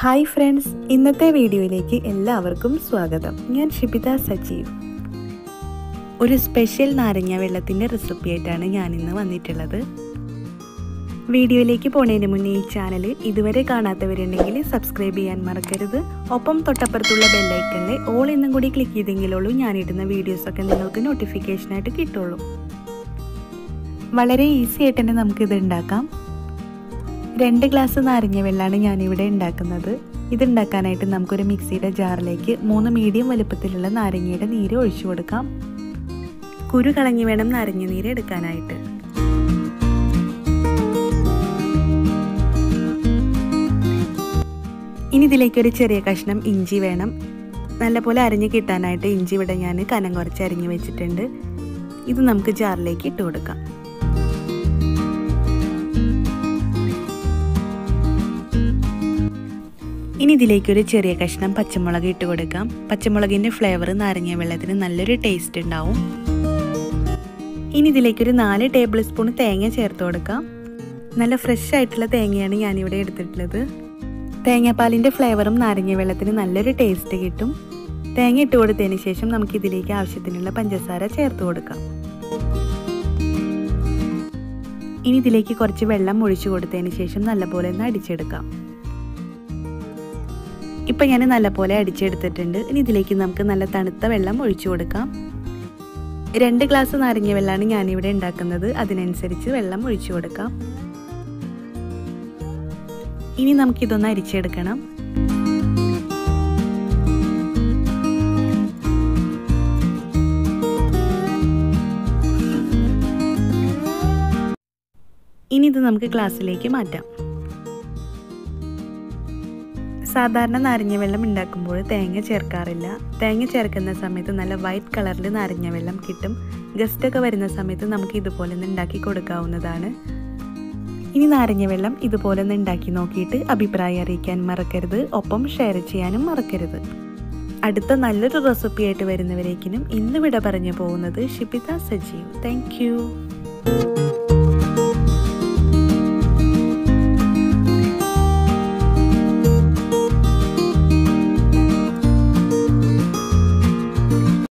Hi friends, ഇന്നത്തെ വീഡിയോയിലേക്ക് എല്ലാവർക്കും സ്വാഗതം. ഞാൻ ഷിബിത സജീവ്. ഒരു സ്പെഷ്യൽ നാരങ്ങ വെള്ളത്തിൻ്റെ റെസിപ്പിയായിട്ടാണ് ഞാനിന്ന് വന്നിട്ടുള്ളത്. വീഡിയോയിലേക്ക് പോണതിന് മുന്നേ ഈ ചാനൽ ഇതുവരെ കാണാത്തവരുണ്ടെങ്കിൽ സബ്സ്ക്രൈബ് ചെയ്യാൻ മറക്കരുത്. ഒപ്പം തൊട്ടപ്പുറത്തുള്ള ബെല്ലൈക്കണിലെ ഓൾ എന്നും കൂടി ക്ലിക്ക് ചെയ്തെങ്കിലുള്ളൂ ഞാനിടുന്ന വീഡിയോസൊക്കെ നിങ്ങൾക്ക് നോട്ടിഫിക്കേഷനായിട്ട് കിട്ടുള്ളൂ. വളരെ ഈസി ആയിട്ട് തന്നെ നമുക്കിത് ഉണ്ടാക്കാം. 2 ഗ്ലാസ് നാരങ്ങ വെള്ളമാണ് ഞാനിവിടെ ഉണ്ടാക്കുന്നത്. ഇതുണ്ടാക്കാനായിട്ട് നമുക്കൊരു മിക്സിയുടെ ജാറിലേക്ക് 3 മീഡിയം വലുപ്പത്തിലുള്ള നാരങ്ങയുടെ നീര് ഒഴിച്ചു കൊടുക്കാം. കുരു കളഞ്ഞു വേണം നാരങ്ങ നീര് എടുക്കാനായിട്ട്. ഇനി ഇതിലേക്കൊരു ചെറിയ കഷ്ണം ഇഞ്ചി വേണം. നല്ലപോലെ അരിഞ്ഞ് കിട്ടാനായിട്ട് ഇഞ്ചി ഇവിടെ ഞാൻ കനം കുറച്ച് അരിഞ്ഞ് വെച്ചിട്ടുണ്ട്. ഇത് നമുക്ക് ജാറിലേക്ക് ഇട്ട് കൊടുക്കാം. ഇനി ഇതിലേക്കൊരു ചെറിയ കഷ്ണം പച്ചമുളക് ഇട്ട് കൊടുക്കാം. പച്ചമുളകിൻ്റെ ഫ്ലേവർ നാരങ്ങ വെള്ളത്തിന് നല്ലൊരു ടേസ്റ്റ് ഉണ്ടാവും. ഇനി ഇതിലേക്കൊരു 4 ടേബിൾ സ്പൂൺ തേങ്ങ ചേർത്ത് കൊടുക്കാം. നല്ല ഫ്രഷ് ആയിട്ടുള്ള തേങ്ങയാണ് ഞാനിവിടെ എടുത്തിട്ടുള്ളത്. തേങ്ങാപ്പാലിൻ്റെ ഫ്ലേവറും നാരങ്ങ വെള്ളത്തിന് നല്ലൊരു ടേസ്റ്റ് കിട്ടും. തേങ്ങ ഇട്ട് കൊടുത്തതിന് ശേഷം നമുക്കിതിലേക്ക് ആവശ്യത്തിനുള്ള പഞ്ചസാര ചേർത്ത് കൊടുക്കാം. ഇനി ഇതിലേക്ക് കുറച്ച് വെള്ളം ഒഴിച്ചു കൊടുത്തതിന് ശേഷം നല്ലപോലെ ഒന്ന് അടിച്ചെടുക്കാം. ഇപ്പം ഞാൻ നല്ലപോലെ അടിച്ചെടുത്തിട്ടുണ്ട്. ഇനി ഇതിലേക്ക് നമുക്ക് നല്ല തണുത്ത വെള്ളം ഒഴിച്ചു കൊടുക്കാം. 2 ഗ്ലാസ് നാരങ്ങ വെള്ളമാണ് ഞാനിവിടെ ഉണ്ടാക്കുന്നത്. അതിനനുസരിച്ച് വെള്ളം ഒഴിച്ചു കൊടുക്കാം. ഇനി നമുക്കിതൊന്ന് അരിച്ചെടുക്കണം. ഇനി ഇത് നമുക്ക് ഗ്ലാസ്സിലേക്ക് മാറ്റാം. സാധാരണ നാരങ്ങ വെള്ളം ഉണ്ടാക്കുമ്പോൾ തേങ്ങ ചേർക്കാറില്ല. തേങ്ങ ചേർക്കുന്ന സമയത്ത് നല്ല വൈറ്റ് കളറിൽ നാരങ്ങ വെള്ളം കിട്ടും. ഗസ്റ്റൊക്കെ വരുന്ന സമയത്ത് നമുക്ക് ഇതുപോലെ ഒന്ന് ഉണ്ടാക്കി കൊടുക്കാവുന്നതാണ്. ഇനി നാരങ്ങ വെള്ളം ഇതുപോലെ ഒന്ന് ഉണ്ടാക്കി നോക്കിയിട്ട് അഭിപ്രായം അറിയിക്കാൻ മറക്കരുത്. ഒപ്പം ഷെയർ ചെയ്യാനും മറക്കരുത്. അടുത്ത നല്ലൊരു റെസിപ്പിയായിട്ട് വരുന്നവരേക്കിനും ഇന്ന് വിട പറഞ്ഞു പോകുന്നത് ഷിബിത സജീവ്. Thank you.